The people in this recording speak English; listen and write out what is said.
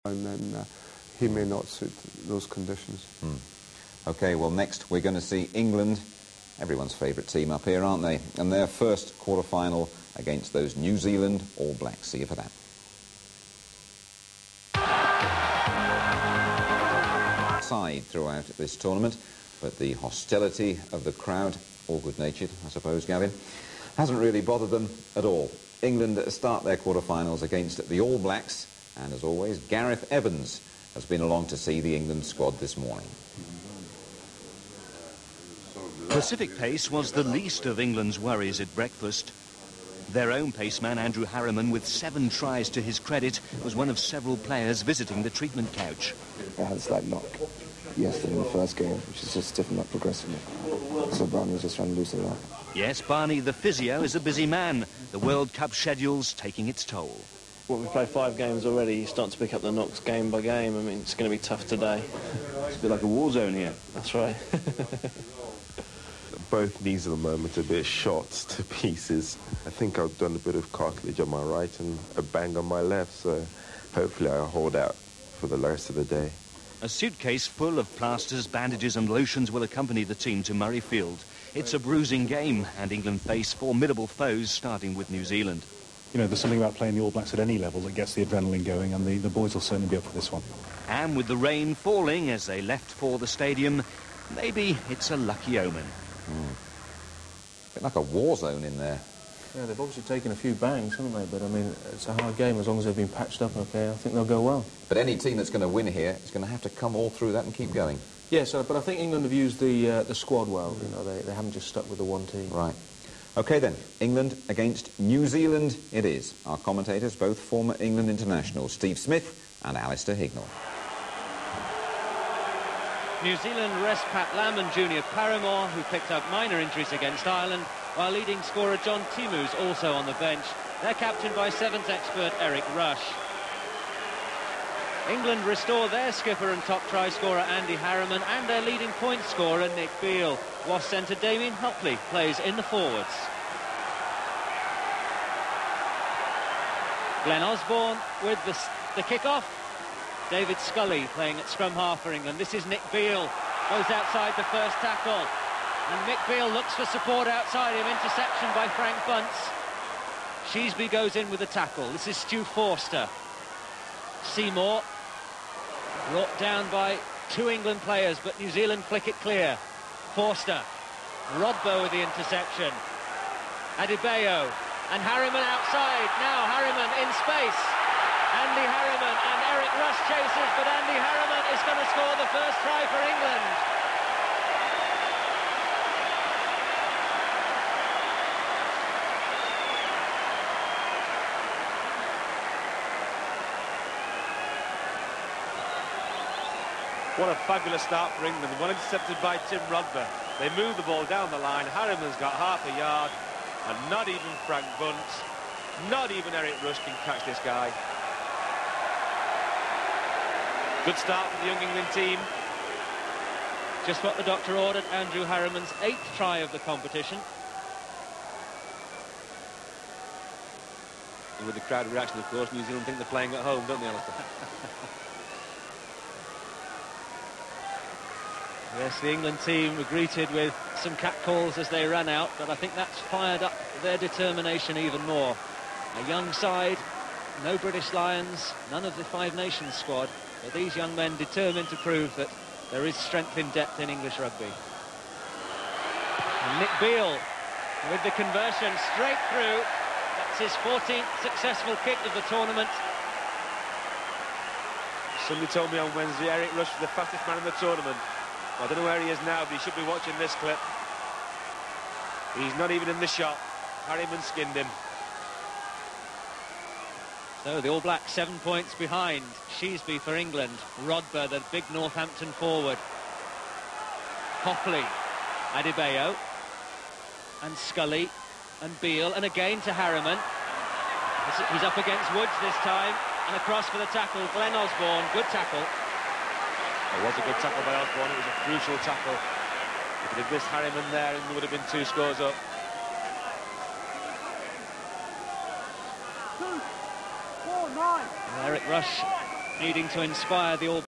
and then he may not suit those conditions. OK, well, next we're going to see England, everyone's favourite team up here, aren't they? And their first quarter-final against those New Zealand All Blacks. See you for that. Side throughout this tournament, but the hostility of the crowd, all good-natured, I suppose, Gavin, hasn't really bothered them at all. England start their quarter-finals against the All Blacks, and as always, Gareth Evans has been along to see the England squad this morning. Pacific pace was the least of England's worries at breakfast. Their own paceman, Andrew Harriman, with 7 tries to his credit, was one of several players visiting the treatment couch. I had a slight knock yesterday in the first game, which is just stiffened up progressively. So Barney was just trying to loosen it up. Yes, Barney, the physio, is a busy man. The World Cup schedule's taking its toll. Well, we've played 5 games already. You start to pick up the knocks game by game. I mean, it's going to be tough today. It's a bit like a war zone here. That's right. Both knees at the moment are a bit shot to pieces. I think I've done a bit of cartilage on my right and a bang on my left, so hopefully I'll hold out for the rest of the day. A suitcase full of plasters, bandages and lotions will accompany the team to Murrayfield. It's a bruising game, and England face formidable foes, starting with New Zealand. You know, there's something about playing the All Blacks at any level that gets the adrenaline going, and the boys will certainly be up for this one. And with the rain falling as they left for the stadium, maybe it's a lucky omen. A bit like a war zone in there. Yeah, they've obviously taken a few bangs, haven't they? But, I mean, it's a hard game. As long as they've been patched up OK, I think they'll go well. But any team that's going to win here is going to have to come all through that and keep going. Yes, but I think England have used the squad well. You know, they haven't just stuck with the one team. Right. OK, then. England against New Zealand it is. Our commentators, both former England internationals, Steve Smith and Alistair Hignell. New Zealand rest Pat Lam and Junior Paramore, who picked up minor injuries against Ireland, while leading scorer John Timu's also on the bench. They're captained by Sevens expert Eric Rush. England restore their skipper and top try scorer Andy Harriman and their leading point scorer Nick Beale. Wasp centre Damien Hopley plays in the forwards. Glenn Osborne with the kick-off. David Scully playing at scrum half for England. This is Nick Beale, goes outside the first tackle. And Nick Beale looks for support outside him. Interception by Frank Bunce. Sheesby goes in with a tackle. This is Stu Forster. Seymour brought down by 2 England players, but New Zealand flick it clear. Forster. Rodbo with the interception. Adebayo. And Harriman outside. Now Harriman in space. Andy Harriman and Eric Rush chases, but Andy Harriman is going to score the first try for England. What a fabulous start for England. One intercepted by Tim Rodber. They move the ball down the line. Harriman's got half a yard, and not even Frank Bunce, not even Eric Rush can catch this guy. Good start for the young England team. Just what the doctor ordered, Andrew Harriman's 8th try of the competition. And with the crowd reaction, of course, New Zealand think they're playing at home, don't they, Alistair? Yes, the England team were greeted with some catcalls as they ran out, but I think that's fired up their determination even more. A young side, no British Lions, none of the Five Nations squad, but these young men determined to prove that there is strength in depth in English rugby. And Nick Beale with the conversion straight through. That's his 14th successful kick of the tournament. Somebody told me on Wednesday Eric Rush was the fastest man in the tournament. I don't know where he is now, but he should be watching this clip. He's not even in the shot. Harriman skinned him. So the All Blacks 7 points behind. Sheesby for England. Rodber, the big Northampton forward. Hopley, Adebayo, and Scully, and Beale, and again to Harriman. He's up against Woods this time, and across for the tackle. Glenn Osborne, good tackle. It was a good tackle by Osborne. It was a crucial tackle. If it had missed Harriman there, and there would have been 2 scores up. And Eric Rush needing to inspire the All